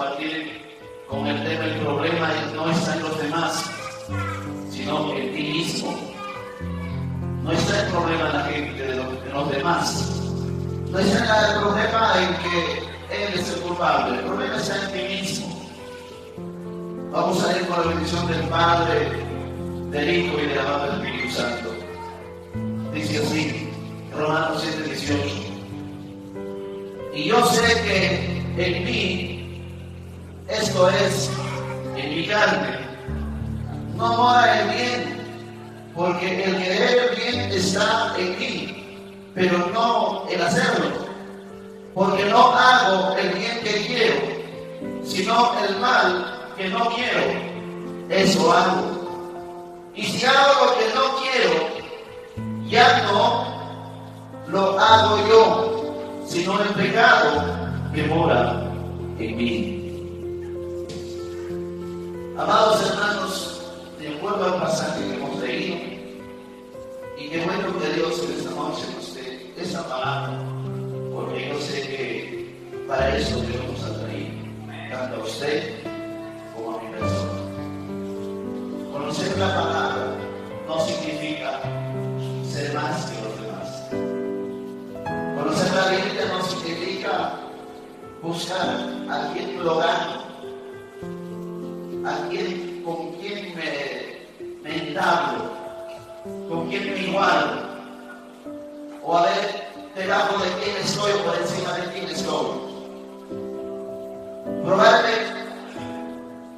compartir con el tema: el problema no está en los demás, sino en ti mismo. No está el problema en la gente de los demás. No está el problema en que él es el culpable. El problema está en ti mismo. Vamos a ir con la bendición del Padre, del Hijo y del amado Espíritu Santo. Dice así, Romanos 7:18. Y yo sé que en mí, esto es, en mi carne, no mora el bien, porque el querer el bien está en mí, pero no el hacerlo, porque no hago el bien que quiero, sino el mal que no quiero, eso hago. Y si hago lo que no quiero, ya no lo hago yo, sino el pecado que mora en mí. Amados hermanos, de acuerdo al pasaje que hemos leído, y qué bueno que Dios en esta noche nos dé esa palabra, porque yo sé que para eso Dios nos ha traído, tanto a usted como a mi persona. Conocer la palabra no significa ser más que los demás. Conocer la Biblia no significa buscar a quien lo gane, con quien me entablo, con quien me igualo, o a ver debajo de quién estoy o por encima de quién estoy. Probarme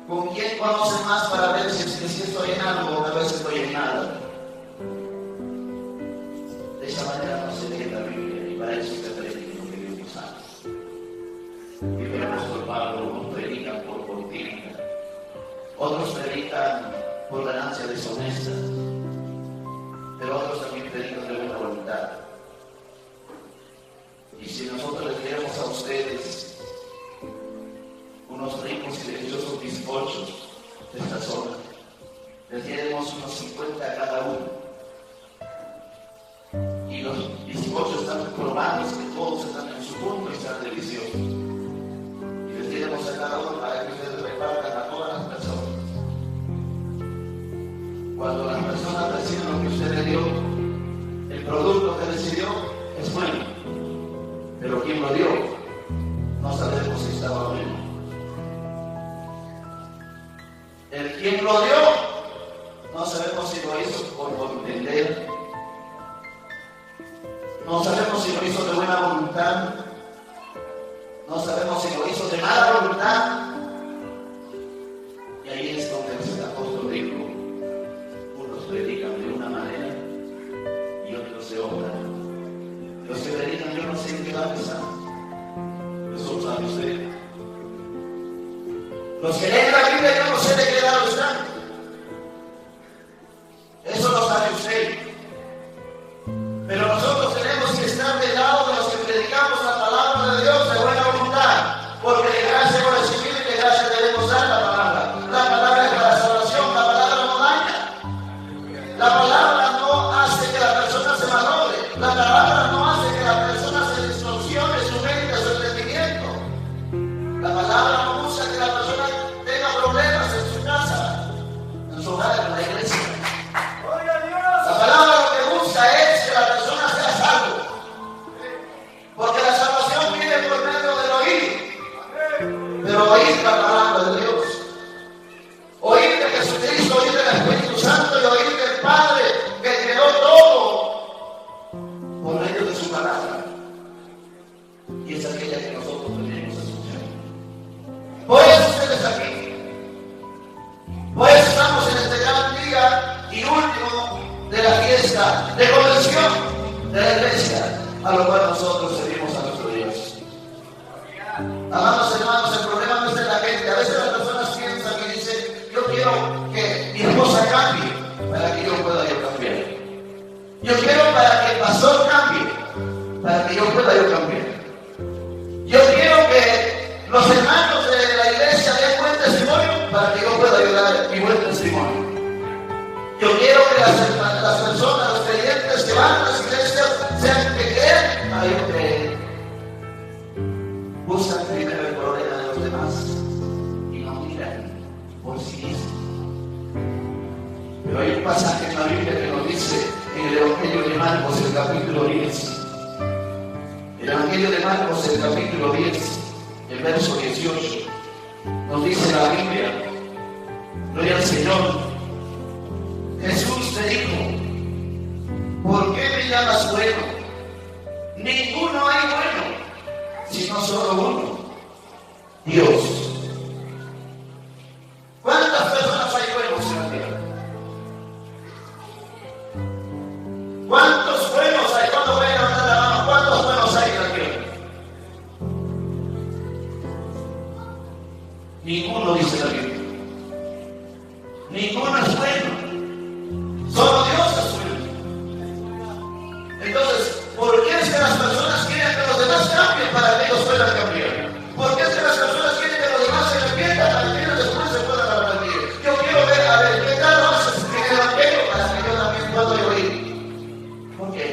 con quién conoce más para ver si estoy en algo o a veces estoy en nada. De esa manera no se lee la Biblia, y para eso se predica lo que Dios nos hace. Y el apóstol Pablo nos predica por contienda. Otros predican por ganancia deshonesta, pero otros también predican de buena voluntad. Y si nosotros les diéramos a ustedes unos ricos y deliciosos bizcochos de esta zona, les diéramos unos 50 a cada uno, y los bizcochos están probados, que todos están en su punto y están deliciosos, y les diéramos a cada uno para que ustedes repartan a todas las personas. Cuando las personas reciben lo que usted le dio, el producto que recibió es bueno, pero quien lo dio no sabemos si estaba bueno. El quien lo dio no sabemos si lo hizo por entender, no sabemos si lo hizo de buena voluntad, no sabemos si lo hizo de mala voluntad. Y ahí es donde el apóstol dijo: unos predican de una manera y otros de otra. Los que predican, yo no sé en qué va a pensar, eso lo sabe usted. Los que leen la Biblia, yo no sé de qué lado están, eso lo sabe usted. Pero nosotros tenemos que estar del lado de los que predicamos la palabra de Dios de buena voluntad, porque de gracia hemos recibido y de gracia debemos dar la palabra. La palabra es para salvación, la palabra no daña. La palabra no hace que la persona se malogre, la palabra no hace que la persona se distorsione su mente, su entendimiento. La palabra no busca que la persona tenga problemas en su casa, en su hogar, en la iglesia. La palabra lo que busca es que la persona sea salvo, porque la salvación viene por medio del oír, pero oír la palabra de Dios, oír de Jesucristo, oír del Espíritu Santo y oír del Padre que creó todo por medio de su palabra, y es aquella que nosotros tenemos que escuchar. Por eso ustedes aquí, por eso estamos en este gran día y último de la fiesta de convención de la iglesia, a lo cual nosotros servimos a nuestro Dios. Amados hermanos, el problema no es de la gente. A veces las personas piensan y dicen: yo quiero que mi esposa cambie para que yo pueda cambiar. Yo quiero para que el pastor cambie para que yo pueda cambiar. Yo quiero que los hermanos de la iglesia den buen testimonio para que yo pueda ayudar mi buen testimonio. Yo quiero que las personas, los creyentes que van a las iglesias, sean que creen para yo creer. Buscan primero el problema de los demás sí mismo. Pero hay un pasaje en la Biblia que nos dice en el Evangelio de Marcos, el capítulo 10. El Evangelio de Marcos, el capítulo 10, el verso 18, nos dice la Biblia, gloria al Señor, Jesús le dijo, ¿por qué me llamas bueno? Ninguno hay bueno, sino solo uno, Dios. ¿Cuántas personas hay buenos en la tierra? ¿Cuántos buenos hay? ¿Cuántos pueden levantar la mano? ¿Cuántos buenos hay en la tierra? Ninguno, dice la Biblia. Ninguno es bueno. Solo Dios es bueno. Entonces, ¿por qué es que las personas quieren que los demás cambien para que ellos puedan cambiar? ¿Por qué es que las personas quieren que los demás se arrepientan para que ellos después se puedan arrepentir? Yo quiero ver, a ver, ¿qué tal lo haces en el Evangelio para que yo también pueda oír? ¿Por qué?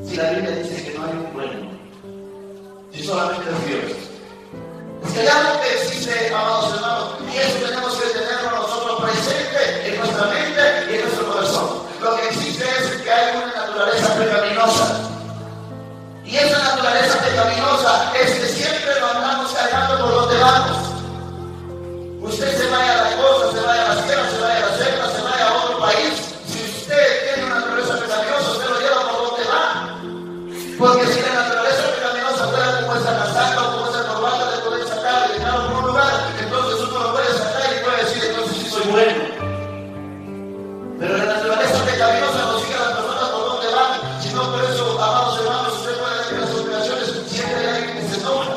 Si la Biblia dice que no hay un bueno, si solamente es Dios. Es que hay algo que existe, amados hermanos, y eso tenemos que tenerlo nosotros presente en nuestra mente y en nuestro corazón. Lo que existe es que hay una naturaleza pecaminosa. Y esa naturaleza pecaminosa es que siempre nos andamos cargando por donde vamos. Usted se vaya a la costa, se vaya a la sierra, se vaya a la selva, se vaya a otro país. Si usted tiene una naturaleza pecaminosa, usted lo lleva por donde va. Porque si la naturaleza pecaminosa fuera como esa casaca o como esa corbata de poder sacar y dejarlo por un lugar, entonces uno lo puede sacar y puede decir, entonces sí soy bueno. Pero la naturaleza pecaminosa no sigue a las personas por donde van, sino por eso, amados hermanos, usted puede ver que en las operaciones siempre hay alguien que se enoja.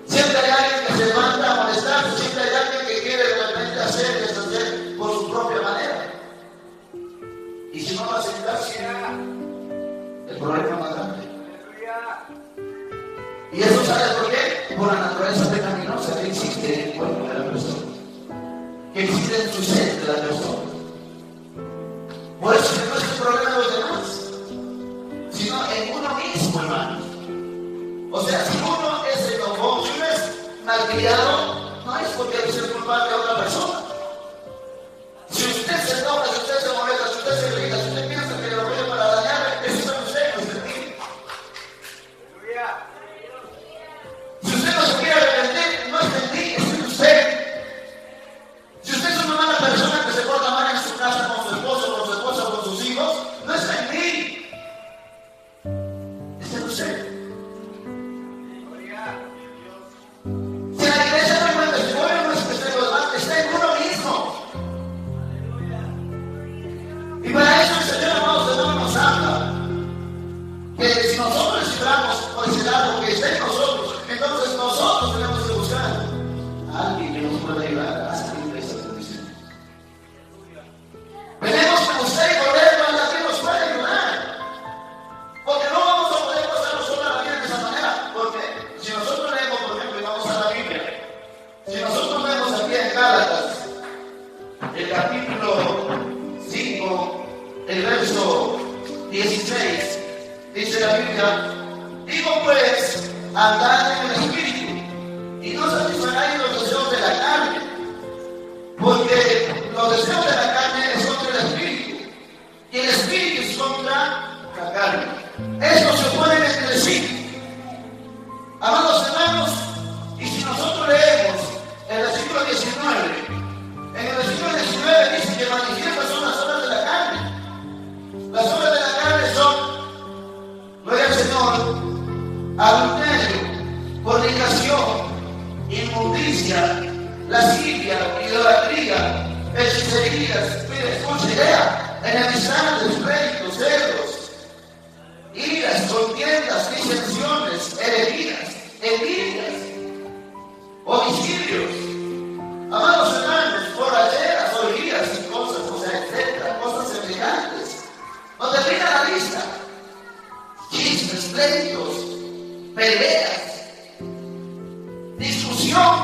Siempre hay alguien que se manda a molestarse, siempre hay alguien que quiere realmente hacer y deshacer por su propia manera. Y si no lo hacen caso, el problema más grande. ¿Y eso sabe por qué? Por la naturaleza pecaminosa que existe en el cuerpo de la persona, que existe en su ser de la persona. Por eso que no es el problema de los demás, sino en uno mismo, hermano. O sea, si uno es enojón, si uno es malcriado, no es porque es el culpable de otra persona. Si usted se enoja, si usted se molesta, si usted se irrita, si usted piensa que lo viene para dañarle, eso es usted, no es el mismo. Si usted no se quiere arrepentir, no es mentir, es usted. Si usted es una mala persona que se porta mal en su casa con su esposo, con su esposa, con sus hijos, no es mentir. Es en usted. Si la iglesia no encuentra testimonio, no es que esté los demás, está en uno mismo. Y para eso el Señor, amados hermanos, nos habla. Que si nosotros desciframos por ese lado que está en nosotros, entonces nosotros tenemos que buscar a alguien que nos pueda ayudar a salir de esa condición. Tenemos que buscar y correr para que nos pueda ayudar. Porque no vamos a poder pasar nosotros la vida de esa manera. Porque si nosotros leemos, por ejemplo, y vamos a la Biblia, si nosotros vemos aquí en Gálatas, el capítulo 5, el verso 16, dice la Biblia, digo pues, andad en el Espíritu, y no satisfaráis los deseos de la carne, porque los deseos de la carne es contra el Espíritu, y el Espíritu es contra la carne. Estos se oponen entre sí. Amados hermanos, y si nosotros leemos el versículo 19, en el versículo 19 dice que manifiestas son las obras de la carne. Las obras de la carne son, gloria al Señor, adulterio, fornicación, inmundicia, lascivia, idolatría, hechicerías, mire, escuche, lea, enemistades, pleitos, celos, iras, contiendas, disensiones, herejías, envidias, homicidios, amados hermanos, borracheras, orgías y cosas, o sea, etcétera, cosas semejantes. No termina la lista. Chismes, pleitos, peleas, discusión,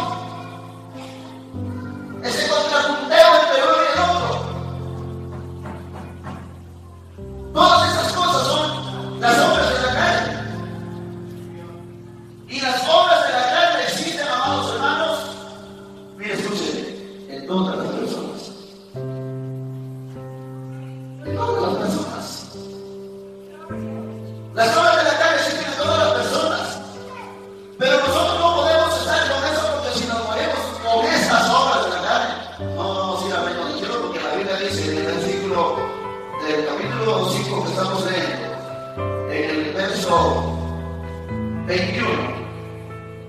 ese contrapunteo entre uno y el otro. Todas esas cosas son las obras de la carne. Y las obras de la carne existen, amados hermanos. Mire, capítulo 5 que estamos leyendo, en el verso 21,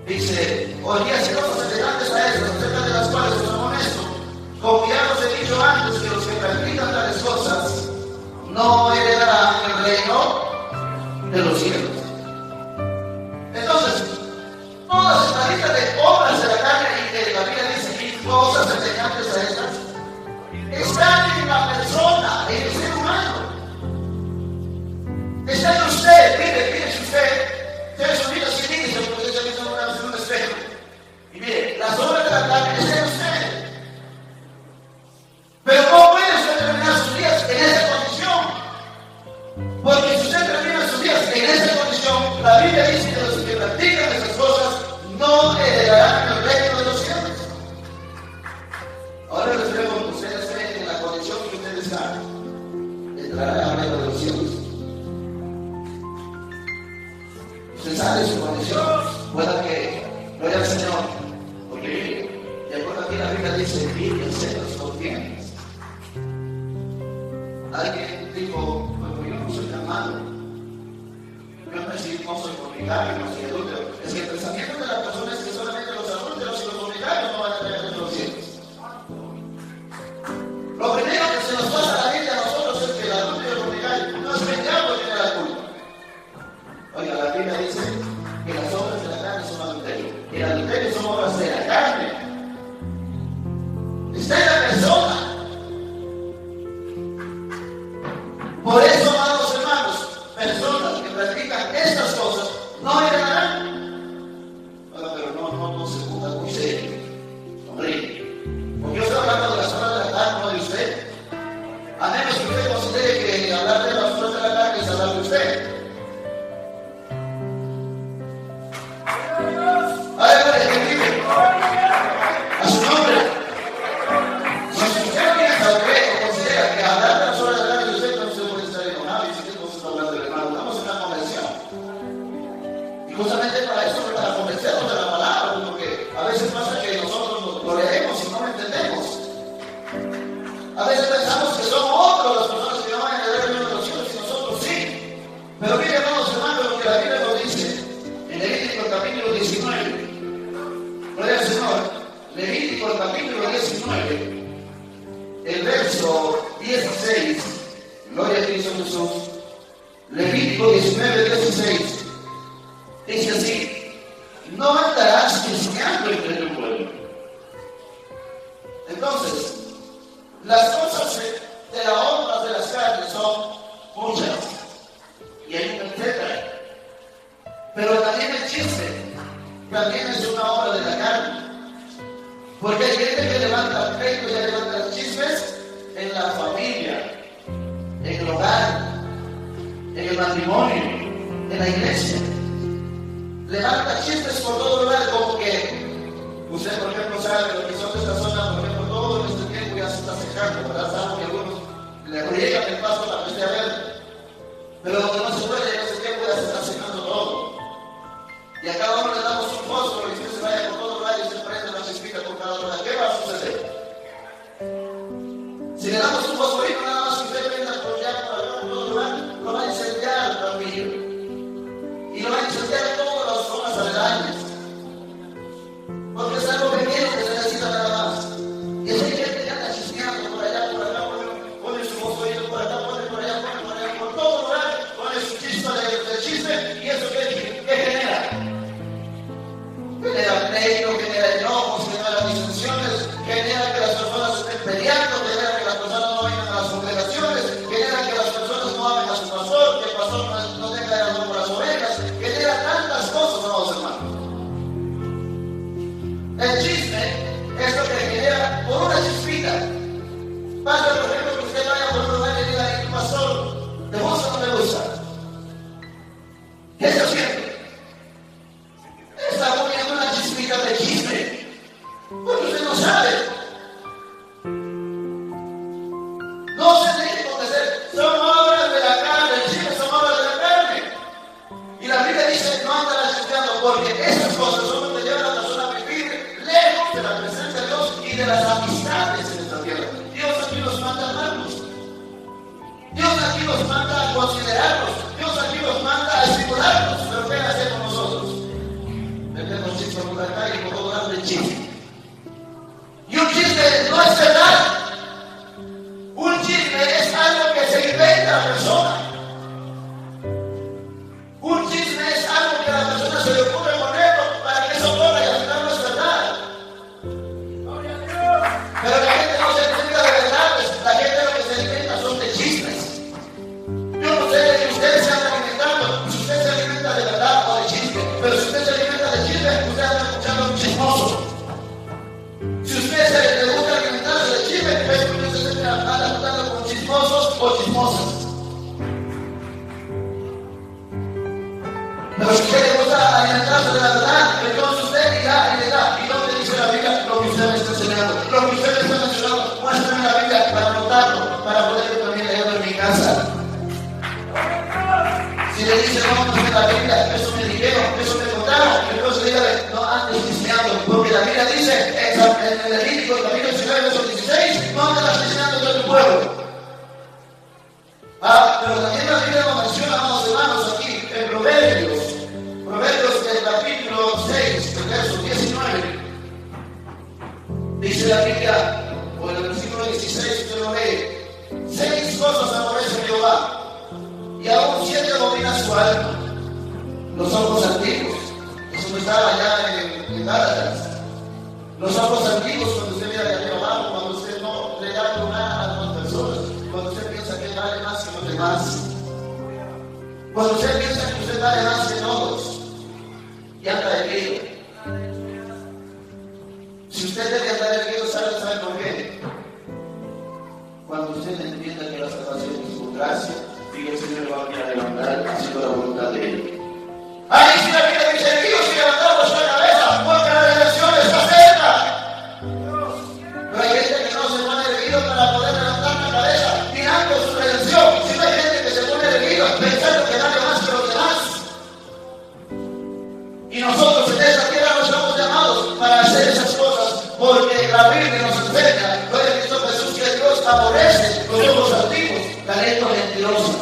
dice: oye, cosas semejantes a estas, acerca de las cuales os amonesto, como ya os he dicho antes, que los que practican tales cosas no heredarán el reino de los cielos. Entonces, todas estas listas de obras de la carne y que la Biblia dice aquí, cosas semejantes a estas, están en la persona, en el ser humano. Está en usted. Mire si usted se olvida si dice, porque usted se ha visto en un espejo. Y mire, las obras de la carne están en usted. Pero ¿cómo puede usted terminar sus días en esa condición? Porque si usted termina sus días en esa condición, la Biblia dice que los que practican esas cosas no heredarán el reino de los cielos. Ahora les pregunto, ¿ustedes creen que en la condición que ustedes están entrarán al reino de los cielos? Usted sabe su condición, pueda que gloria al Señor, porque de acuerdo aquí la Biblia dice: fíjense los contiendes. Alguien dijo: bueno, yo no soy tan malo, yo no soy fornicario, no soy adúltero. Es que el pensamiento de la persona es que solamente los adúlteros y los fornicarios no van a tener los cielos. Lo primero que se nos pasa a la mente a nosotros es que el adúltero y el fornicario no es que el diablo tiene la culpa. Oiga, la Biblia dice que las obras de la carne son adulterio. El adulterio son obras de la carne. Está en la persona. Por eso, amados hermanos, personas que practican estas cosas no heredarán. Bueno, pero no se ponga muy serio. Hombre, porque yo estoy hablando de las obras de la carne, no de usted. A menos que usted considere que hablar de las obras de la carne es hablar de usted. A su nombre. Si usted piensa o cree o considera que hablar de las obras de la carne de usted, no se puede estar enojado y dice que no se está hablando del hermano. Estamos en una convención. Y justamente para eso, para convencernos de la palabra, porque a veces pasa que nosotros lo leemos y no lo entendemos. A veces pensamos que son otros las personas que no van a heredar el reino de los cielos y nosotros sí. Pero miren, hermanos, lo que la Biblia nos dice en Levítico capítulo 19. Gloria al Señor. Levítico capítulo 19, el verso 16. Gloria a Cristo Jesús. Levítico 19, 16. Dice así: no andarás chismeando entre tu pueblo. Entonces, las cosas de las obras de las carnes son muchas. Y hay un etcétera. Pero también el chisme también es una obra de la carne. Porque hay gente que levanta pleito y levanta chismes en la familia, en el hogar, en el matrimonio, en la iglesia. Levanta chismes por todo lugar, como que usted, por ejemplo, sabe lo que son de esta zona, por ejemplo, todo en este tiempo ya se está secando, ¿verdad? Saben que algunos le riegan el paso para que esté verde. Pero donde no se puede, en ese tiempo ya se está secando todo. Y a cada uno le damos un fósforo y usted se vaya por todo lugar y se prende una chispita por cada uno. ¿Qué va a suceder? Si le damos un fosforito, nada más que usted prenda por ya por todo lugar, lo va a incendiar también. Y lo va a incendiar todas las zonas aledañas. Porque es algo pequeño que se necesita nada más. Y esa gente que anda chismeando por allá, pone su fosforito por acá, pone por allá, por todo lugar, pone su chispa de chisme. ¿Y eso qué genera? Genera pleito, genera enojos, genera discusiones, genera que las personas estén peleando, genera que las personas no vayan a las congregaciones, genera que las personas no amen a su pastor, que el pastor no tenga el amor por las ovejas, genera tantas cosas, amados hermanos. El chisme es lo que genera por una chispita. Pasa, por ejemplo, que usted vaya por un lugar y diga: "Ay, pastor, ¿te gusta o no me gusta?" ¿Qué se siente? Está poniendo una chispita de chisme, porque usted no sabe. No se tiene que convencer. Son obras de la carne, el chisme son obras de la carne. Y la Biblia dice: no andarás chismeando, porque esas cosas son lo que llevan a la persona a vivir lejos de la presencia de Dios y de las amistades en esta tierra. Dios aquí nos manda del chisme. Y un chisme no es verdad. Un chisme es algo que se inventa la persona. Un chisme es algo que a la persona se le ocurre ponerlo para que eso corra y al final no es verdad. Pero la gente no se inventa de verdades. La gente lo que se inventa son de chismes. Yo no sé si ustedes se andan alimentando, si usted se alimenta de verdad o de chisme. Pero si usted se alimenta de chisme, usted anda escuchando un chismoso. Si usted le gusta alimentarse de chisme, es porque usted se anda juntando con chismosos o chismosas. Pero si usted le gusta alimentarse de la verdad, entonces usted irá y le da. ¿Y dónde dice la Biblia lo que usted me está enseñando? Lo que usted me está mencionando, muéstrame la Biblia para anotarlo, para poder también leerlo en mi casa. Si le dice no, no es la Biblia, eso me dijeron, eso me contaron, entonces dígale, no andes diciendo, porque la Biblia dice en el Levítico, capítulo 19, verso 16, no andas diciendo de tu pueblo. Pero también la Biblia lo menciona, amados hermanos, aquí en Proverbios del capítulo 6, el verso 19. Dice la Biblia, o en el versículo 16, usted lo lee: 6 cosas aborrece Jehová, y aún 7 domina su alma: los ojos antiguos. Eso no estaba allá en Gálatas. Los ojos antiguos, cuando usted mira de arriba abajo, cuando usted no le da lugar a las personas, cuando usted piensa que vale más que los demás, cuando usted piensa que usted vale más que todos, y anda erguido. Si usted debe andar erguido, ¿sabe por qué? Cuando usted entienda que la salvación es por gracia, y el Señor le va a levantar haciendo la voluntad de Él. Ahí si la Biblia dice: erguidos y levantamos la cabeza, porque la redención está cerca. No hay gente que no se pone erguido para poder levantar la cabeza mirando su redención. Si no hay gente que se pone erguido pensando que vale más que los demás. Y nosotros en esta tierra no somos llamados para hacer esas cosas, porque la Biblia nos enseña, lo ha dicho Jesús, que Dios aborrece los ojos antiguos, la lengua mentirosa.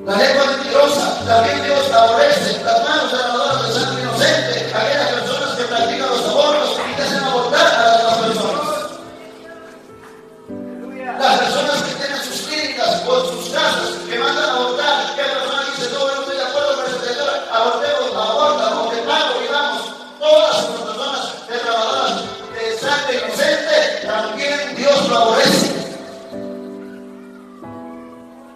La lengua mentirosa, también Dios aborrece las manos derramadoras de sangre inocente, aquellas personas que practican los abortos y que hacen abortar a las demás personas. Las personas que tienen sus clínicas o sus casas, que mandan a abortar, que la persona dice: no, no estoy de acuerdo con esa señora, abortemos, abortan, o que pago, digamos. Todas las personas derramadoras de sangre inocente, también Dios lo aborrece.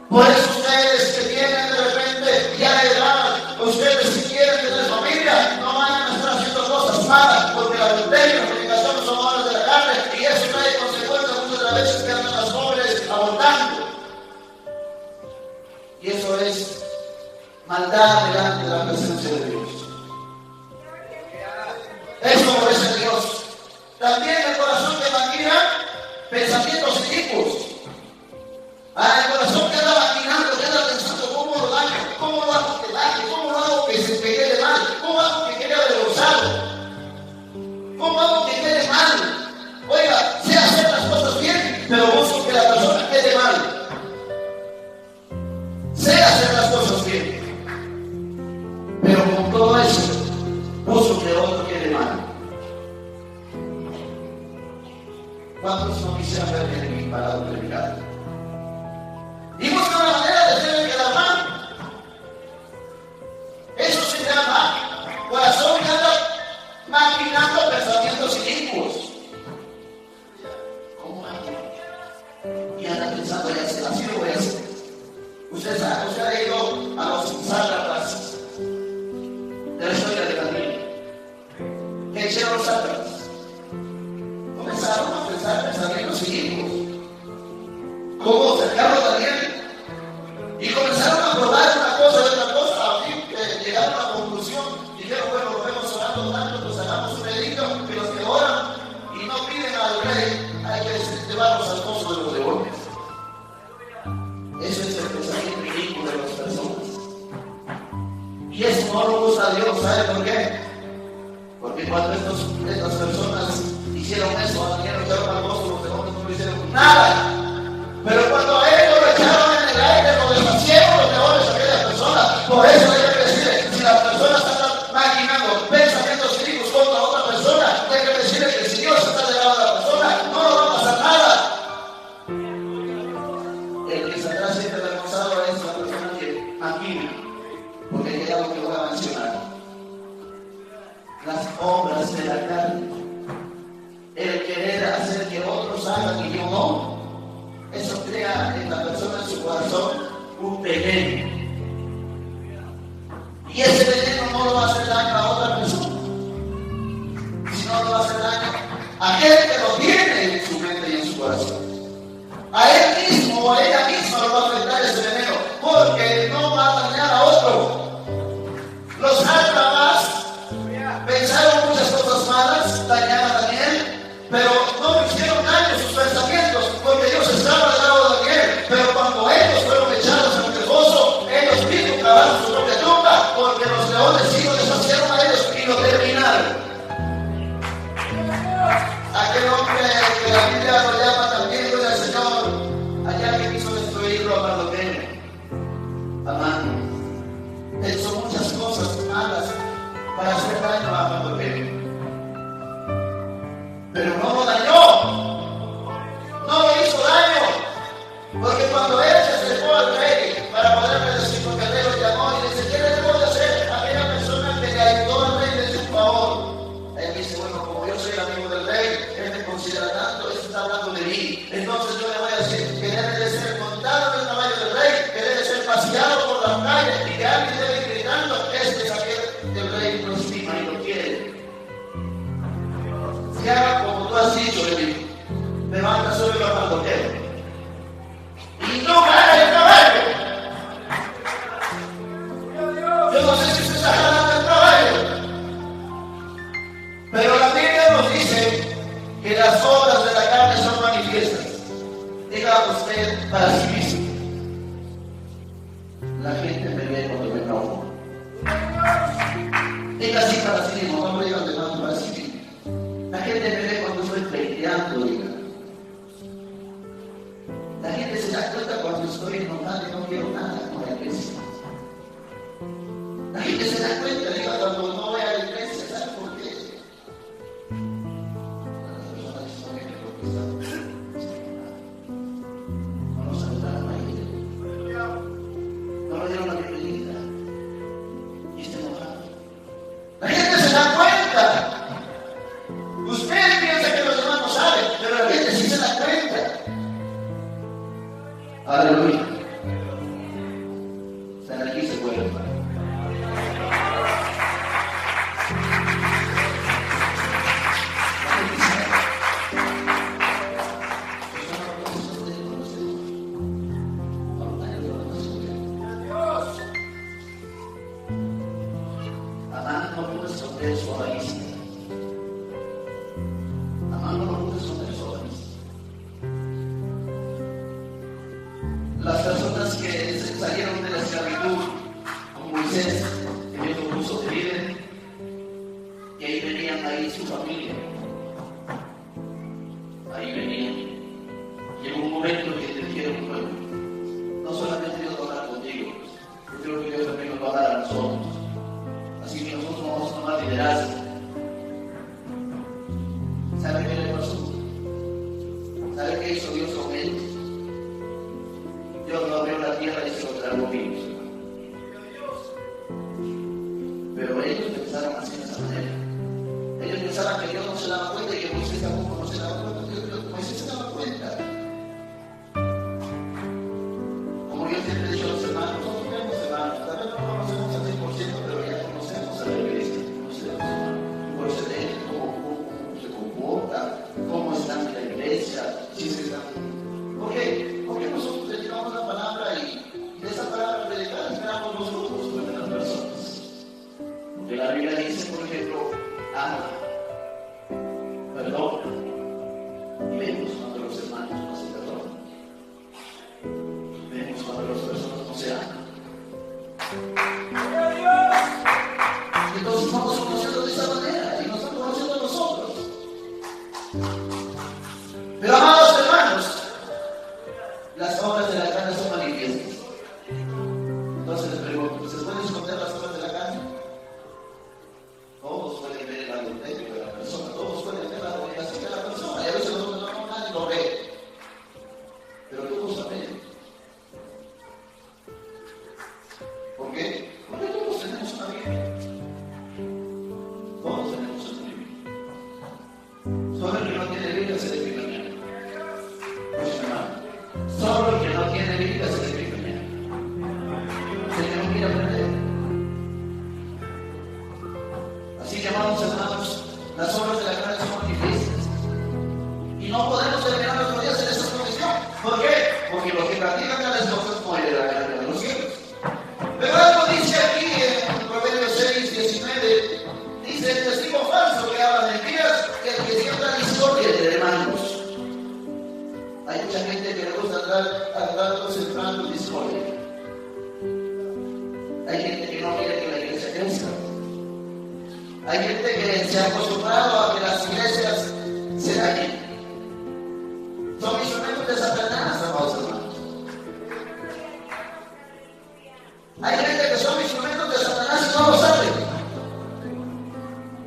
Por eso ustedes que tienen de repente ya edad, ustedes si quieren tener familia, no vayan a estar haciendo cosas malas, porque la adulterio y la fornicación son obras de la carne, y eso trae consecuencias muchas de las veces que andan las jóvenes abortando. Y eso es maldad delante de la presencia de Dios. Eso aborrece a Dios. También el corazón que maquina pensamientos inicuos. El corazón que anda maquinando, que anda pensando: ¿cómo lo daño? ¿Cómo lo hago que dañe? ¿Cómo lo hago que se quede mal? ¿Cómo hago que quede avergonzado? ¿Cómo hago que quede mal? Oiga, sé hacer las cosas bien, pero busco que la persona quede mal. Sé hacer las cosas bien, pero con todo eso busco que el otro quede mal. ¿Cuántos no quisieran ver en mí parado predicando? Y busca una manera de hacerle quedar mal. Eso se llama corazón que anda maquinando pensamientos inicuos. ¿Cómo hago? Y anda pensando: así lo voy a hacer. Usted ha ido a los sátrapas de la historia de Daniel. ¿Qué hicieron los sátrapas? Comenzaron a pensar pensamientos inicuos. ¿Cómo sacarlo a Daniel? Y comenzaron a probar una cosa de otra cosa, así que llegaron a la conclusión. Dijeron: bueno, lo vemos orando tanto, pues hagamos un edicto que los que oran y no piden al rey, hay que llevarlos al pozo de los leones. Eso es el pensamiento inicuo de las personas. Y eso no lo gusta a Dios. ¿Sabe por qué? Porque cuando estas personas hicieron eso, a Daniel lo echaron al pozo, los leones no lo hicieron nada. Pero cuando a ellos lo echaron en el aire, lo deshacieron los leones a aquellas personas. Por eso hay que decir: si las personas están maquinando pensamientos inicuos contra las obras de la carne, el querer hacer que otros hagan y yo no, eso crea en la persona, en su corazón, un veneno. Y ese veneno no lo va a hacer daño a otra persona, sino lo va a hacer daño a aquel que lo tiene en su mente y en su corazón. A él mismo o a ella misma lo va a afectar ese veneno, porque no va a dañar a otro. Los Acabas pensaron muchas cosas malas, dañaron a Daniel, pero no hicieron daño a sus pensamientos, porque Dios estaba al lado de Daniel. Pero cuando ellos fueron echados en el foso, ellos mismos cavaron su propia tumba, porque los leones sí lo deshacieron a ellos y lo terminaron. Aquel hombre que la Biblia lo llama también hijo del Señor, allá que quiso destruirlo a Mardoqueo. Amado, hizo muchas cosas malas para hacer daño a Mardoqueo, pero no lo dañó, no le hizo daño, porque cuando él se acercó al rey para poderle decir, porque el rey lo llamó y le dice: ¿qué le debo de hacer a aquella persona que le ayudó al rey de su favor? Él dice: bueno, como yo soy el amigo del rey, él me considera tanto, él está hablando de mí, entonces yo le voy a decir que debe de ser montado en el caballo del rey, que debe ser paseado por las calles y que alguien debe ir gritando: este es aquel que el rey lo estima y lo quiere. Si haga como tú has dicho de mí, pero anda sobre los Mardoqueo y no cae el caballo. Yo no sé si usted está jalando el caballo, pero la Biblia nos dice que las obras de la carne son manifiestas. Diga usted para sí mismo: la gente me ve cuando me enojo. Diga así para sí mismo, no lo digan de mano, para sí mismo. La gente me ve cuando estoy peleando, diga. La gente se da cuenta cuando estoy enojado y no quiero nada con la iglesia. La gente se da cuenta, diga, cuando no voy a la iglesia. ¿Sabe por qué? Las personas que son que no nos saludaron a ella, no le dieron la bienvenida y está enojado. La gente se da cuenta. Usted piensa que los demás no saben, pero la gente sí se da cuenta. Aleluya. Están aquí, se vuelven. Amán no pudo esconder su avaricia. Amán no pudo esconder su avaricia. Las personas que salieron de la esclavitud, como Moisés, que Dios lo puso de líder, y ahí venían ahí su familia. Ahí venían. Llegó un momento en que te dijeron: bueno, no solamente Dios va a hablar contigo, yo creo que Dios también nos va a dar a nosotros. Así que nosotros vamos a tomar liderazgo. ¿Sabe qué le pasó? ¿Sabe qué hizo Dios con ellos? Dios no abrió la tierra y se lo tragó vivos. Pero ellos pensaron así de esa manera. Ellos pensaban que Dios no se daba cuenta y que Moisés tampoco no se daba cuenta. Moisés se daba cuenta. Como yo siempre he dicho a los hermanos, nosotros tenemos hermanos, tal vez no conocemos al 100%, pero ya conocemos a la iglesia, conocemos su procedente, cómo se comporta, cómo están en la iglesia, si se están. ¿Por qué? Porque nosotros predicamos la palabra y de esa palabra predicada esperamos los frutos de las personas. Porque la Biblia dice, por ejemplo, ama, perdona, y vemos cuando los hermanos no se perdonan. Vemos cuando las personas no se aman. Entonces vamos conociendo de esa manera y nos estamos conociendo a nosotros. Pero amados hermanos, las obras de la carne son manifiestas. Entonces les pregunto: ¿se pueden esconder las obras de la carne? Todos pueden ver el adulterio, Las obras de la carne son difíciles. Y no podemos terminar nuestros días en esa condición. ¿Por qué? Porque los que practican tales cosas no heredarán el reino de los cielos. Pero algo dice aquí en Proverbios 6, 19, dice el testigo falso que habla mentiras, que el que siembra discordia entre hermanos. Hay mucha gente que le gusta andar sembrando discordia. Hay gente que no quiere que la iglesia crezca. Hay gente que se ha acostumbrado a que las iglesias se dañen. Son instrumentos de Satanás, amados hermanos. Hay gente que son instrumentos de Satanás y no lo saben.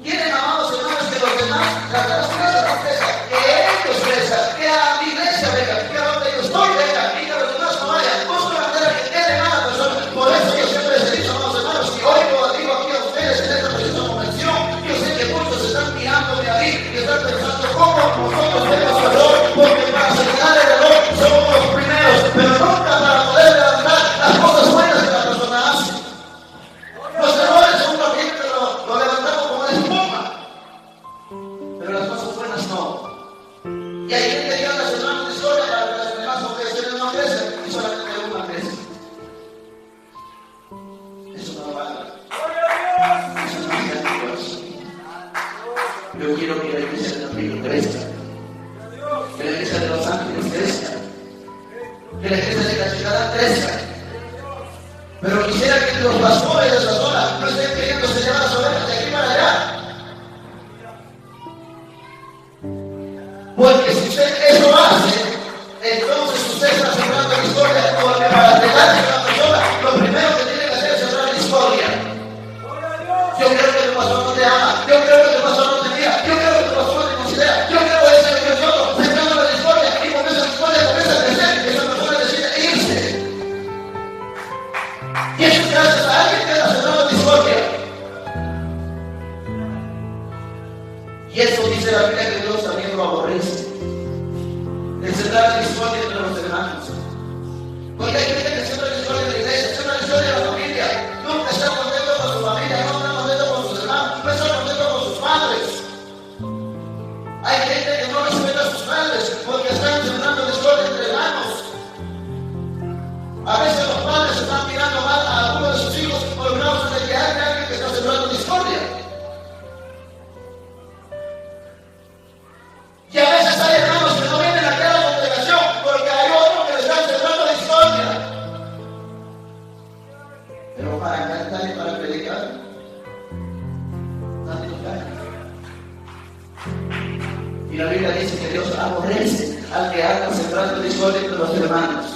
Quieren, amados hermanos, que los demás, la iglesia no crezca, que ellos crezcan, que a mi iglesia vengan, que a donde yo estoy vengan, y que los demás no vayan. Busco la manera que quede más la persona. Por eso yo siempre les he dicho, amados hermanos, que hoy lo digo aquí a ustedes en esta preciosa convención. Yo sé que muchos están mirándome a mí y están pensando cómo nosotros vemos error, porque para señalar el error somos los primeros, pero nunca para poder levantar las cosas buenas que la persona hace. Los errores son una gente lo levantamos como una espuma, pero las cosas buenas no. Y hay gente que anda sembrando discordia para que las demás congregaciones no crecen y solamente una crece. Eso no vale. Eso no es de Dios. Yo quiero que la iglesia de Domingo crezca, que la iglesia de Los Ángeles crezca, que la iglesia de la ciudad crezca. Pero quisiera que los pastores de esa zona no estén queriendo llevar las ovejas de aquí para allá. Porque si usted eso hace, entonces usted está sembrando discordia, porque para entregarse a la persona, lo primero que tiene que hacer es sembrar discordia. Yo creo que el pastor no te ama, yo creo que el pastor no te mira, yo creo que el pastor no te considera, yo creo que ese es otro, sembrando la discordia, y con esa discordia comienza a crecer, y esa persona decide irse. Y eso es gracias a alguien que está sembrando discordia. Y eso dice la Biblia que Dios también lo aborrece. El sembrar discordia entre los hermanos. Porque hay gente que siembra discordia en la iglesia, siembra discordia en la familia. Nunca está contento con su familia, no está contento con sus hermanos, no está contento con sus padres. Hay gente que no respeta a sus padres porque están sembrando discordia entre hermanos. A veces los padres están mirando mal a alguno de sus hijos por causa de que hay alguien que está sembrando discordia. Y a veces hay hermanos que no vienen aquí a la congregación porque hay otros que le están sembrando discordia. Pero para cantar y para predicar, nadie nos gana. Y la Biblia dice que Dios aborrece al que anda sembrando discordia entre los hermanos.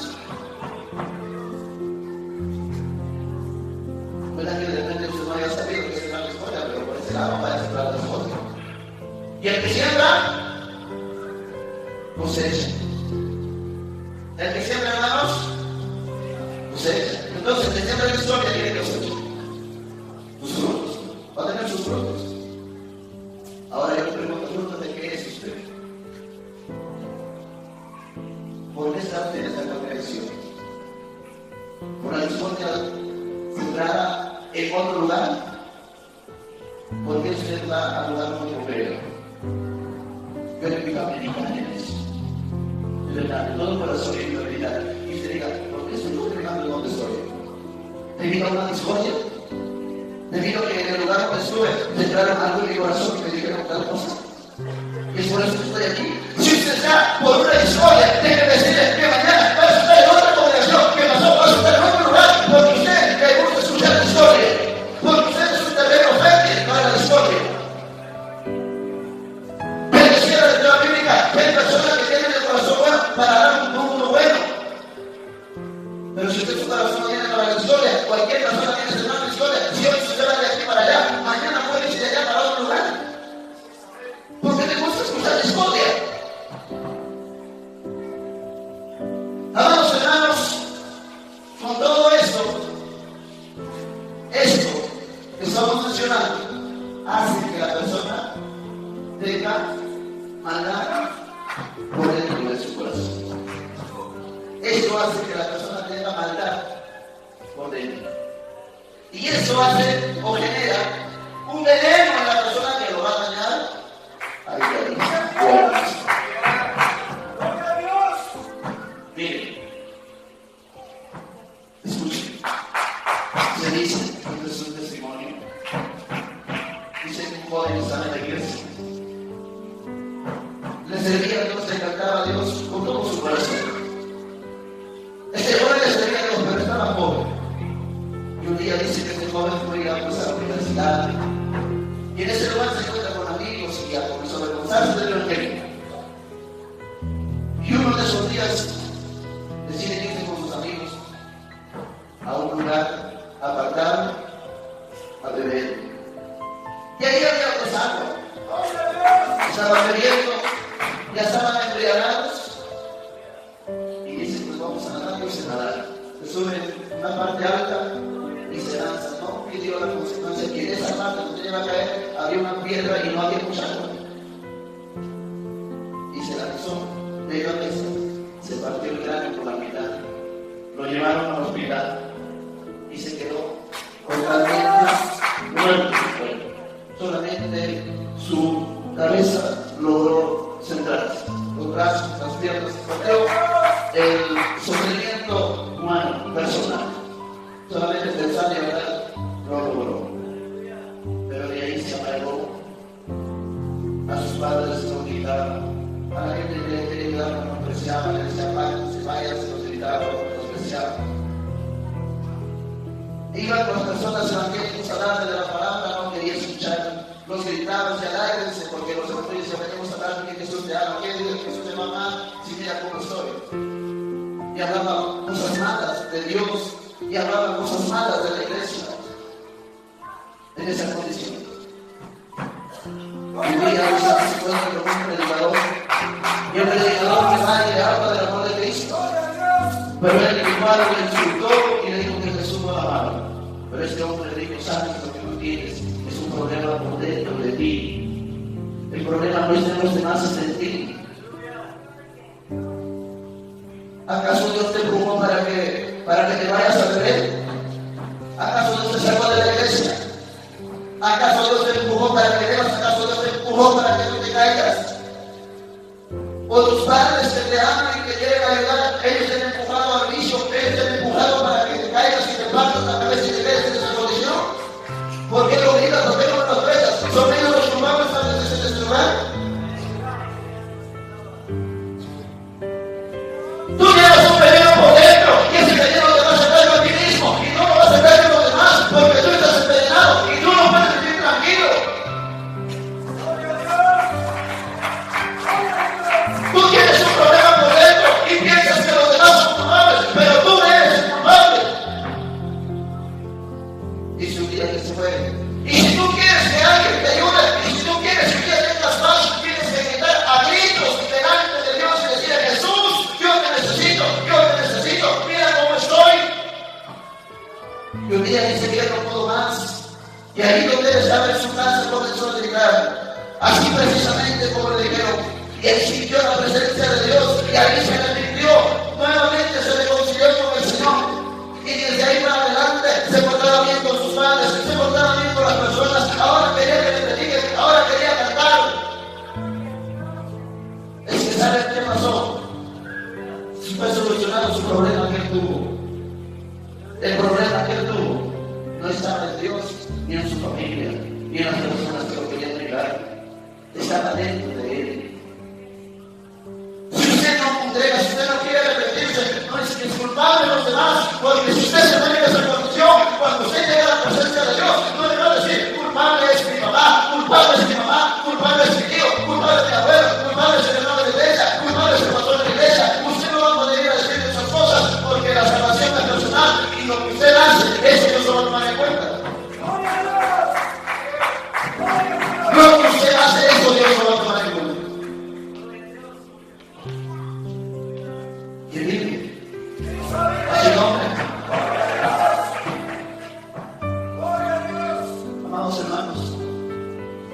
¿Verdad que de repente usted no haya sabido que sembrar discordia, pero por ese lado va a sembrar discordia? Y el que siembra, cosecha. El que siembra, hermanos, cosecha. Entonces, el que siembra discordia tiene cosecha. Sus frutos. Va a tener sus frutos. Ahora yo le pregunto, ¿frutos de qué es usted? ¿Por qué está usted en esta congregación? ¿Por la discordia sembrada en otro lugar? ¿Por qué usted va a lugar muy concreto? Yo le pido a meditar en eso. De verdad, de todo corazón y de meditar. Y usted diga, ¿por qué estoy congregando donde estoy? ¿Debido a una discordia? ¿Debido a que en el lugar donde estuve entraron algo en mi corazón y me dijeron tal cosa? Y es por eso que estoy aquí. Si usted está por una discordia, déjeme decirle que mañana va a estar en otra congregación, que pasó va a estar en otro lugar, porque usted le gusta escuchar discordia, porque usted es un terreno fértil para la discordia. Bendecida de la bíblica, hay personas que tienen el corazón bueno para dar un mundo bueno. Pero si usted su corazón no tiene para la discordia, cualquier persona tiene sembrando discordia. Si hoy se va de aquí para allá, mañana puede irse de allá para otro lugar. Porque le gusta escuchar discordia. Amados hermanos, con todo esto que estamos mencionando, hace que la persona tenga maldad por dentro de su corazón. Esto hace que la persona tenga maldad por dentro. Y eso hace o genera un veneno en la persona que lo va a dañar joven estaba en la iglesia. Le servía a Dios, le cantaba a Dios con todo su corazón. Este joven le servía a Dios, pero estaba pobre. Y un día dice que este joven fue a la universidad. Y en ese lugar se encuentra con amigos y ya comenzó a avergonzarse del evangelio. Y uno de esos días decide irse con sus amigos a un lugar apartado a beber. Y ahí había otros agua. Estaban bebiendo, ya estaban embriagados. Y dicen, pues vamos a nadar, y se nadar. Se suben a una parte alta y se lanzan, ¿no? Y dio la consecuencia que en esa parte donde iba a caer había una piedra y no había mucha agua. Y se lanzó de cabeza, se partió el cráneo por la mitad. Lo llevaron al hospital y se quedó totalmente muerto. Solamente su cabeza logró centrarse, los brazos, las piernas, el sostenimiento humano, personal. Solamente pensar y hablar lo logró. Pero de ahí se amargó. A sus padres los gritaba, a la gente que le quería ayudar no los apreciaba, le decía se vayan, se los gritaba, los despreciaba. Iban con las personas evangélicas a hablar de la palabra, no quería escuchar. Los gritaban, se alágrense, porque los evangélicos venimos a hablar de que Jesús te ama, que Jesús te mamá, si mira cómo estoy. Y hablaban cosas malas de Dios, y hablaban cosas malas de la iglesia, en esa condición. Y un día se encuentra con un predicador, y el predicador que va y le habla del amor de Cristo. Pero él igual le insultó y le dijo que Jesús no la amaba. Pero este hombre le dijo, sabes lo que tú tienes, es un problema por dentro de ti. El problema no es de los demás, es de ti. ¿Acaso Dios te empujó para que te vayas a beber? ¿Acaso Dios te sacó de la iglesia? ¿Acaso Dios te empujó para que bebas? ¿Acaso Dios te empujó para que no te caigas? ¿O tus padres que te aman y que quieren ayudar, ellos te han empujado al vicio, ellos te han empujado para que te caigas y te partas la cabeza y te quedes en esa condición? ¿Por qué lo gritas? ¿Por qué no lo prestas? ¿Son ellos los culpables antes de ese lugar? Tú llevas un veneno por dentro y ese veneno te va a sacar de ti mismo y no lo vas a sacar de los demás porque tú estás envenenado y tú no puedes vivir tranquilo. Tú tienes un problema por dentro y piensas que los demás son culpables, pero tú eres el culpable. Dice un día que se fue. Y si tú quieres que alguien te ayude, y si tú quieres que un día tengas paz, tienes que gritar a gritos delante de Dios y decir, Jesús, yo te necesito, mira cómo estoy. Y un día dice que ya no puedo más. Y ahí donde él estaba en su casa comenzó a gritar. Así precisamente como le dijeron. Y él sintió la presencia de Dios y ahí se arrepintió. Nuevamente se reconcilió con el Señor. Y desde ahí para adelante se portaba bien con sus padres, se portaba bien con las personas. Ahora quería que le prediquen, ahora quería cantar. Es que ¿saben qué pasó? Fue solucionado su problema que él tuvo. El problema que él tuvo no estaba en Dios, ni en su familia, ni en las personas que lo querían negar. Estaba dentro de él. Si usted no congrega, si usted no quiere arrepentirse, no es culpable de los demás, porque si usted se pone en esa condición, cuando usted llega a la presencia de Dios, no le va a decir, culpable es mi papá, culpable es mi mamá, culpable es mi tío, culpable es mi abuelo, culpable es el hermano de la iglesia, culpable es el pastor de la iglesia. Usted no va a poder ir a decir esas cosas, porque la salvación es personal, y lo que usted hace, eso Dios lo va a tomar en cuenta. Lo que usted hace, eso Dios lo va a tomar en cuenta. Y vive a su nombre. Amados hermanos,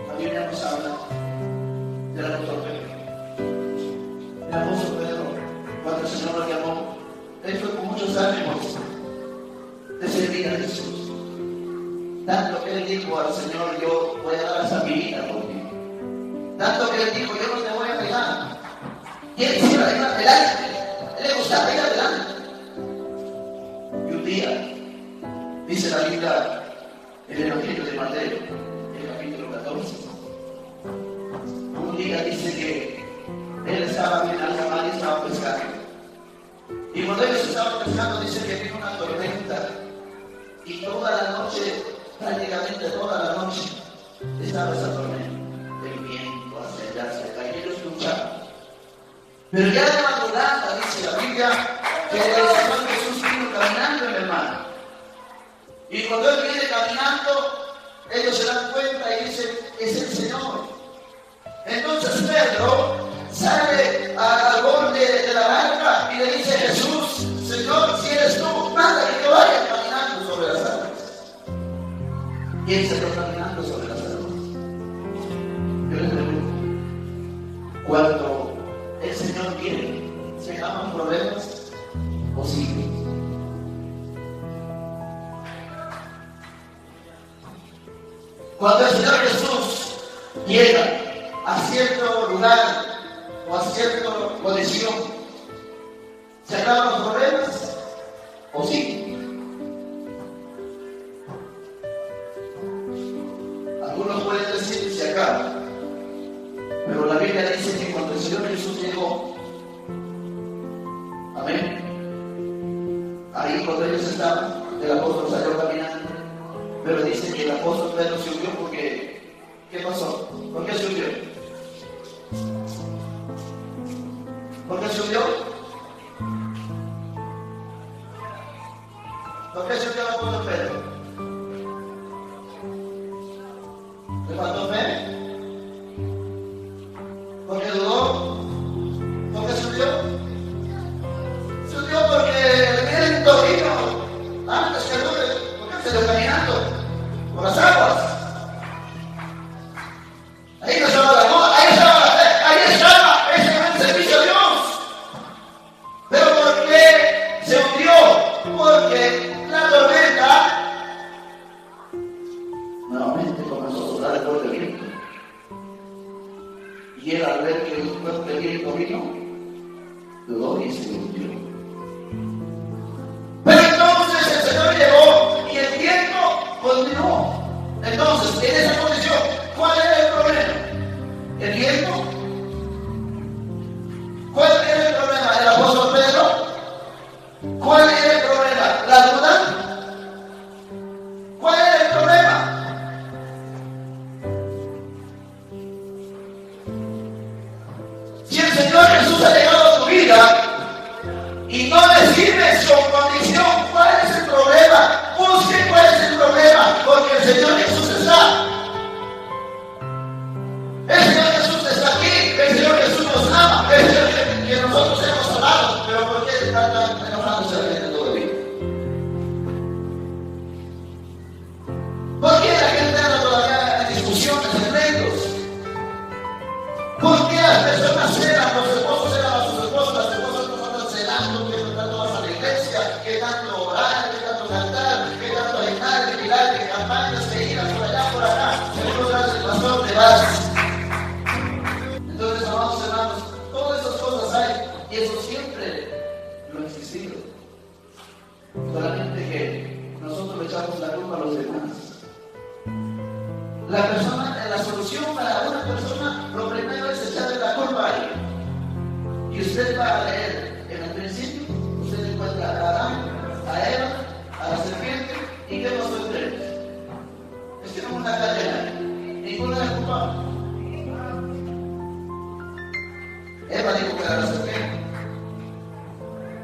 la Biblia nos habla del apóstol Pedro. El apóstol Pedro, cuando el Señor lo llamó, él fue con muchos ánimos de servir a Jesús. Tanto que él dijo al Señor, yo voy a dar hasta mi vida por ti. Tanto que él dijo, yo no te voy a pegar. Y él iba adelante. Él le gustaba ir adelante. Y un día, dice la Biblia, en el Evangelio de Mateo, el capítulo 14, prácticamente toda la noche estaba esa tormenta. El viento hacia allá, hacia acá, y ellos luchaban. Pero ya de madrugada, dice la Biblia, que el Señor Jesús vino caminando en el mar. Y cuando Él viene caminando, ellos se dan cuenta y dicen, es el Señor. Entonces Pedro sale al borde de la barca y le dice, Jesús, Señor, si eres tú, manda que yo vaya caminando sobre las aguas. Y Él se fue caminando sobre las aguas. Yo les pregunto, cuando el Señor viene, ¿se llaman problemas o sigue? Cuando el Señor Jesús llega a cierto lugar o a cierta condición, ¿se acaban los problemas o sí? Algunos pueden decir que se acaba, pero la Biblia dice que cuando el Señor Jesús llegó, amén, ahí cuando ellos estaban, el apóstol salió caminando, pero dice que el apóstol Pedro se huyó porque, ¿qué pasó? ¿Por qué se huyó? ¿Por qué se huyó? ¿Por qué se huyó el apóstol Pedro? ¿Le faltó fe? ¿Por qué dudó? ¿Por qué se huyó? Se huyó porque el viento vino antes que dude. ¿Por qué se dio caminando? Por las aguas. Ahí no estaba la moda, ahí estaba la fe, ahí estaba ese gran servicio a Dios. Pero ¿por qué se hundió? Porque la tormenta nuevamente comenzó a soplar el fuerte viento. Y él al ver que el fuerte viento vino, dudó y se hundió. Pero entonces el Señor llegó y el viento continuó. Entonces, en esa condición, ¿cuál era el problema? ¿El viento? ¿Cuál era el problema? ¿El apóstol Pedro? ¿Cuál era el problema? ¿La duda? ¿Cuál era el problema? Si el Señor Jesús ha llegado a tu vida y no le sirves con condición, ¿cuál es el problema? Busque cuál es el problema, porque el Señor Jesús está. El Señor Jesús está aquí, el Señor Jesús nos ama, el Señor que nosotros hemos amado, pero ¿por qué están enojándose la gente todavía? ¿Por qué la gente anda todavía en discusiones, en pleitos? ¿Por qué las personas celan, los esposos celan a sus esposas, las esposas no andan celando, que tanto vas a la iglesia, que tanto orar, que tanto cantar, que tanto ayunar, que mirar, que campañas, que ir por allá, por acá, según lo hace el pastor, te vas? Entonces, amados hermanos, todas esas cosas hay, y eso siempre lo ha existido. Solamente que nosotros le echamos la culpa a los demás. La solución para una persona, lo primero es echarle la culpa a ella. Y usted va a leer en el principio, usted encuentra a Adán, a Eva, a la serpiente, y ¿qué pasó entre ellos? Es que no una cadena, ninguno era culpable. Eva dijo que era la serpiente,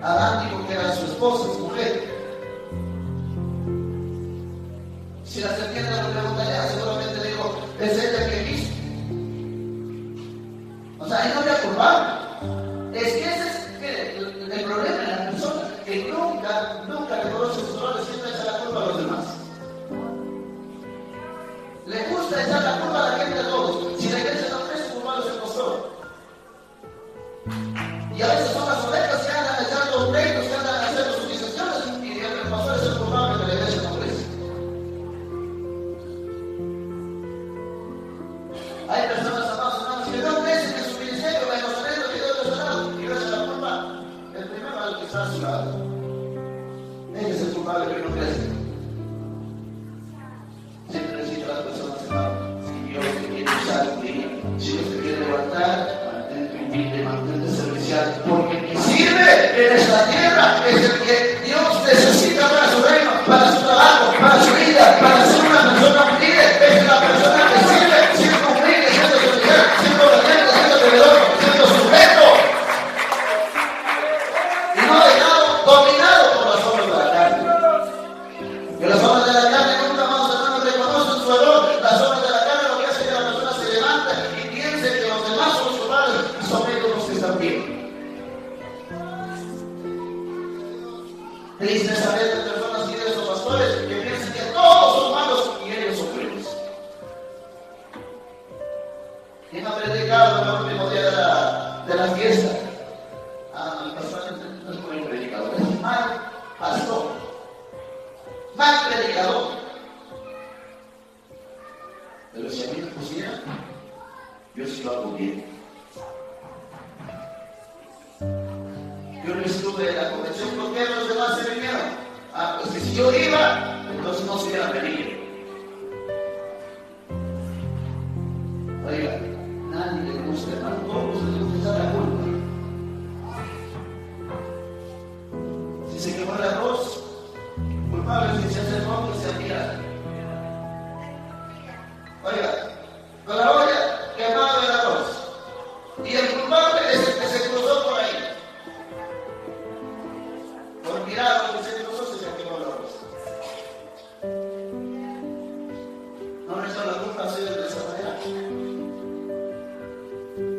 Adán dijo que era su esposa, su mujer. Si la serpiente le preguntaría, seguramente dijo, es ella que hizo. O sea, ahí no había culpable. Es que ese es el problema de la persona, que nunca reconoce sus errores, siempre echa la culpa a los demás. Le gusta echar la culpa a la gente a todos. Si la iglesia no cree, su culpable es el pastor. Y a veces son las ovejas que andan echando pleitos, que andan haciendo sucesiones, y el pastor es el culpable de la iglesia no crece. Hay personas, amados hermanos, que no crecen en su ministerio, en los talentos que Dios les ha dado, y gracias a la culpa, el primero al que está a su lado. Él es el culpable que no crece. Siempre necesita a las personas, hermanos, si Dios te quiere usar un día, si Dios te quiere levantar, mantente humilde, mantente servicial, porque el que sirve en esta tierra es el que Dios necesita para su reino, para su trabajo, para su vida, para ser una persona Tristemente personas líderes o pastores que piensan que todos son malos y ellos son buenos. ¿Quién ha predicado el último día de la fiesta? El pastor no es buen predicador, es mal pastor, mal predicador. Pero si a mí me pusieran, yo sí lo hago bien. Yo no estuve en la convención, ¿por qué los demás se vinieron? Pues que si yo iba, entonces no se hubieran venido. Oiga, nadie le gusta, hermano, todos les gusta echar la culpa. Si se quemó el arroz, culpable es que se hace el rojo y se tira. Oiga, con la olla quemado el arroz. Y el culpable es el que se cruzó por ahí. Por mirar lo que se cruzó, se quemó el arroz. No me echó la culpa así de esa manera.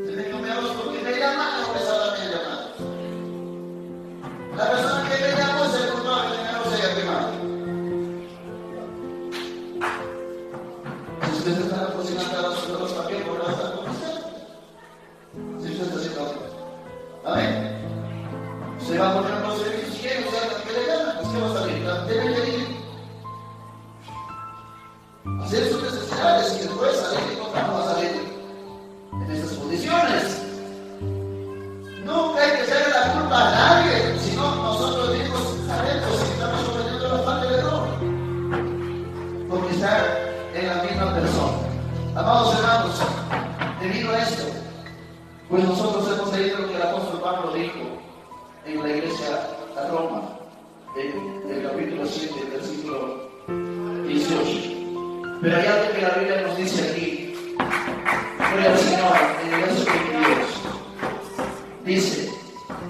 Se me comió arroz porque me llamaron pesadamente llamados. La persona que me llamó es el culpable de que no se haya quemado. Si usted está cocinando los paquetes, ¿por qué va a estar cocinando? Si usted está haciendo algo. Amén. Se va a poner los servicios y quiere usar que le llaman, pues ¿qué va a salir? Debe pedir. Hacer sus necesidades y después salir y no va a salir en esas condiciones. Nunca hay que echarle la culpa a nadie, sino nosotros mismos sabemos que estamos cometiendo la falta de error. Porque está en la misma persona. Amados hermanos, debido a esto, pues nosotros hemos leído lo que el apóstol Pablo dijo en la iglesia a Roma, en el capítulo 7, versículo 18. Pero hay algo que la Biblia nos dice aquí. Gloria al Señor, en el verso 22. Dice,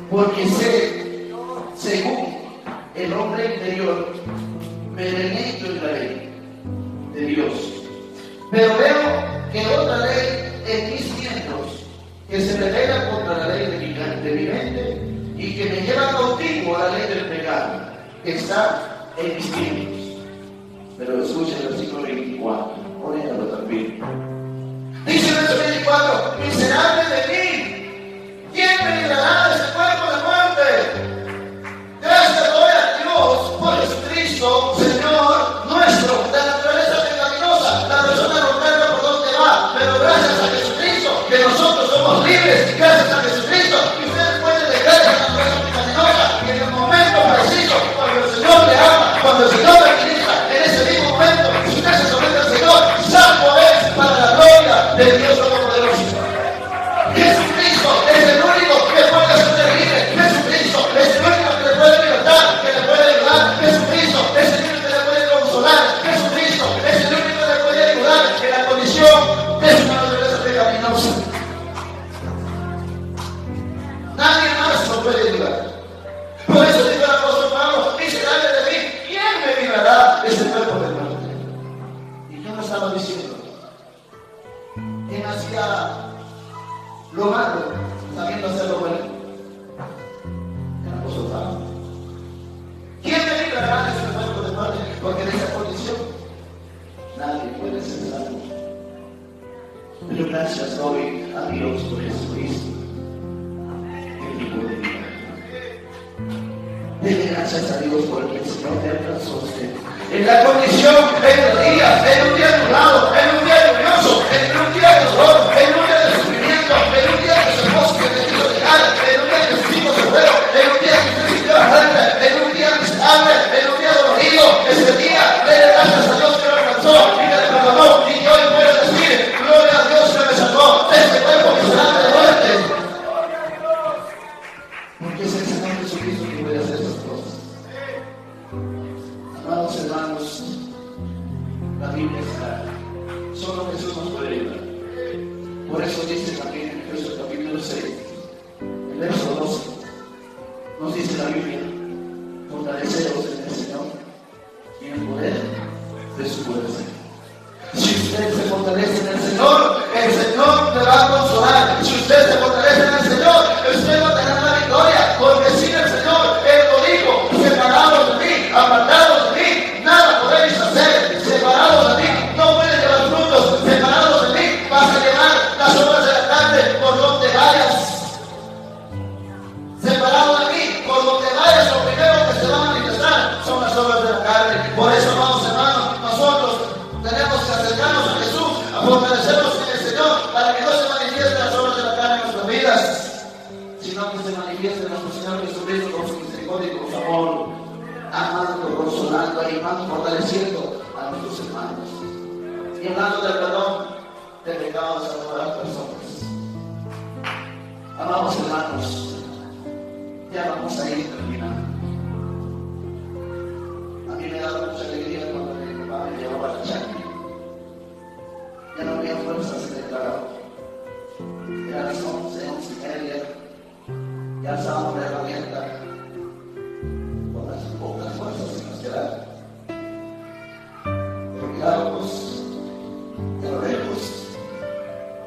porque sé, según el hombre interior, me deleito en la ley de Dios. Pero veo que otra ley en mis miembros, que se revela contra la ley de mi mente y que me lleva cautivo a la ley del pecado, que está en mis miembros. Pero escucha el versículo 24, ponéndolo también. Dice el verso 24, miserable de mí, ¿quién me librará de este cuerpo de muerte? Gracias doy a Dios por Jesucristo, Señor nuestro. La naturaleza pecaminosa, la persona no sabe por dónde va, pero gracias a Jesucristo, que nosotros somos libres, gracias a Jesucristo, que ustedes pueden dejar esa naturaleza pecaminosa, y en el momento preciso, cuando el Señor le ama, cuando el Señor le ministra, en ese mismo momento, si usted se somete al Señor, salvo es para la gloria de Dios Todopoderoso. Jesucristo es el único que puede hacerle libre. Jesucristo es el único que le puede libertar, que le puede ayudar. Jesucristo es el único que le puede consolar. Jesucristo es el único que le puede ayudar en la condición de su naturaleza pecaminosa. Nadie más lo puede ayudar. Por eso dijo el apóstol Pablo, miserable de mí, ¿quién me librará de este cuerpo de muerte? ¿Y qué me estaba diciendo? ¿Quién hacía lo malo sabiendo hacer lo bueno? El apóstol Pablo. ¿Quién me librará de este cuerpo de muerte? Porque en esa condición nadie puede ser salvo. Pero gracias doy a Dios por Jesucristo, que me puede librar. Dele gracias a Dios por el que el Señor te alcanzó a usted. En la condición, en un día nublado, en un día lluvioso, en un día de dolor, en un día de sufrimiento, en un día que su esposo se quiso dejar, en un día que sus hijos se fueron, en un día que usted sintió bastante, en un día miserable, en un día dolorido, ese día, dele gracias a Dios que lo alcanzó y que le perdonó, y que hoy puede decir, gloria a Dios que me salvó de este cuerpo miserable de muerte. Porque es el Señor Jesucristo que puede hacer esas cosas. Amados hermanos, la Biblia es clara. Solo Jesús nos puede ayudar. Por eso dice también en Efesios capítulo 6, el verso 12, nos dice la Biblia, fortaleceos en el Señor y en el poder de su fuerza. Si usted se fortalece en el Señor te va a consolar. Si usted se fortalece en el Señor, usted va a tener la victoria, porque sin el Señor, Él lo dijo, separados Y hablando del perdón de pecados a todas las personas. Amados hermanos, ya vamos a ir terminando. A mí me daba mucha alegría cuando mi papá me llevaba a la charla. Ya no había fuerzas en el trabajo. Era las 11:30. Ya estábamos de herramienta con las pocas fuerzas que nos quedaban. Pero mirábamos de lo lejos,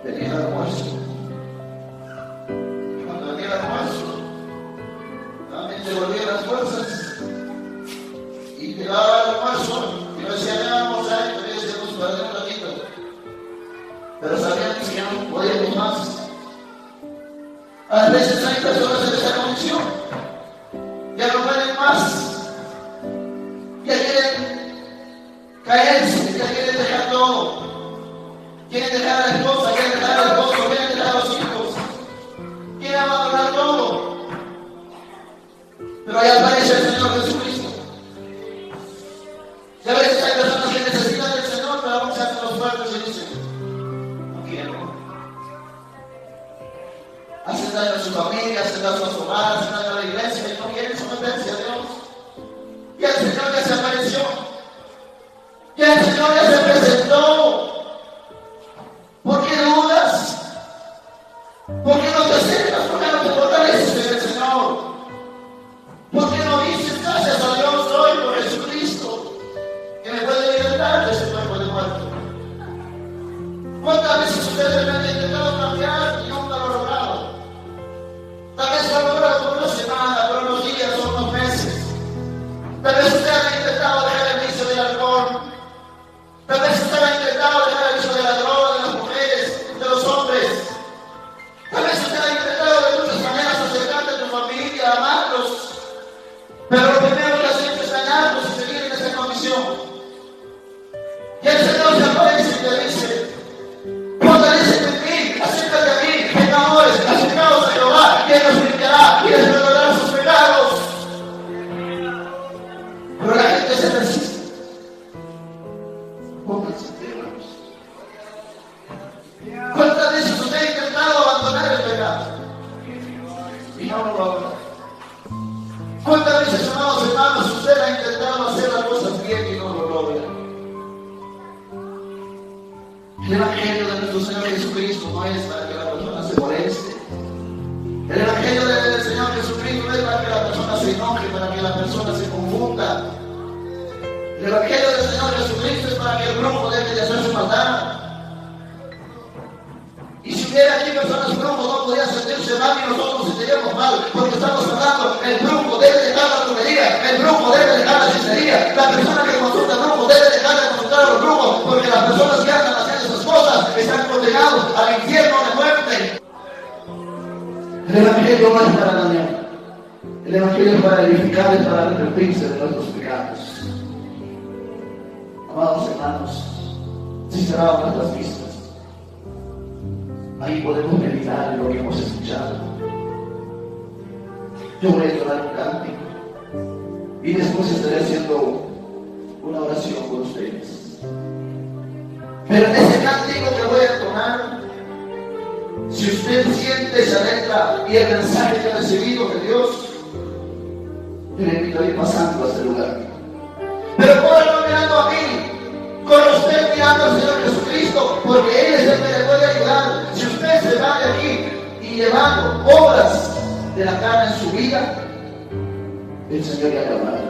venía el almuerzo. Y cuando venía el almuerzo, nuevamente volvían las fuerzas y llegaba el almuerzo y nos decían, ya vamos a ir, también decíamos, para un ratito. Pero sabían que ya no podíamos más. A veces hay personas en esa condición, ya no pueden más, ya quieren caerse, ya quieren dejar todo, quieren dejar a la esposa, quieren dejar al esposo, quieren dejar a los hijos, quieren abandonar todo. Pero ahí aparece el Señor Jesucristo. Y a veces hay personas que necesitan del Señor, pero aún se hacen los fuertes y dicen, no quiero. Hacen daño a su familia, hacen daño a su hogar, hacen daño a la iglesia y no quieren someterse a Dios. Y el Señor ya se apareció. Y el Señor ya se presentó. ¿Por qué dudas? ¿Por qué no te acercas? ¿Por qué no te fortaleces en el Señor? ¿Por qué no dices gracias a Dios hoy por Jesucristo que me puede libertar de ese cuerpo de muerte? ¿Cuántas veces ustedes me han intentado cambiar y nunca lo han logrado? Tal vez lo han logrado por una semana, por unos días o unos meses. Tal vez usted ha intentado dejar el vicio del alcohol. Tal vez usted ha intentado dejar el vicio de la droga, de las mujeres, de los hombres. Tal vez usted ha intentado de muchas maneras acercarte a tu familia, amarlos. Pero lo primero que has hecho es dañarlos y seguir en esa condición. Y el Señor se aparece y te dice, fortalécete en mí, acércate a mí, pecadores, acercaos a Jehová, que nos limpiará y les perdonará sus pecados. Pero la gente se resiste. Pónganse en pie, hermanos. ¿Cuántas veces usted ha intentado abandonar el pecado? Y no lo logra. ¿Cuántas veces, amados hermanos, usted ha intentado hacer las cosas bien y no lo logra? El Evangelio de nuestro Señor Jesucristo no es para que la persona se moleste. El Evangelio del Señor Jesucristo no es para que la persona se enoje, para que la persona se confunda. El Evangelio del Señor Jesucristo es para que el brujo deje de hacer su maldad. Y si hubiera aquí personas brujos, no podrían sentirse mal y nosotros sentiríamos mal, porque estamos hablando, el brujo debe dejar la brujería, el brujo debe dejar la hechicería, la persona que consulta al brujo debe dejar de consultar a los brujos, porque las personas que andan haciendo esas cosas están condenados al infierno de muerte. El Evangelio no es para dañar, el Evangelio es para edificar, es para arrepentirse de nuestros pecados. Amados hermanos, si cerramos nuestras vistas, ahí podemos meditar en lo que hemos escuchado. Yo voy a llorar un cántico y después estaré haciendo una oración con ustedes. Pero en ese cántico que voy a entonar, si usted siente esa letra y el mensaje que ha recibido de Dios, yo le invito a ir pasando a este lugar. Pero pónganlo mirando a mí, con usted mirando al Señor Jesucristo, porque Él es el que le puede ayudar. Si usted se va de aquí y llevando obras de la carne en su vida, el Señor ya le hablará.